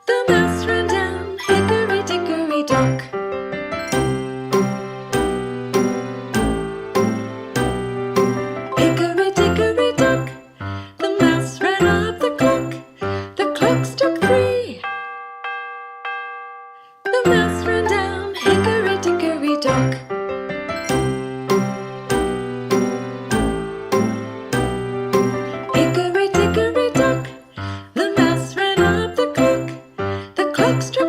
The mouse ran down hickory dickory dock. Hickory dickory dock. The mouse ran up the clock. The clock struck 3. The mouse ran down hickory dickory dock. Hickory dickory dock. The mouse ran up the clock. The clock struck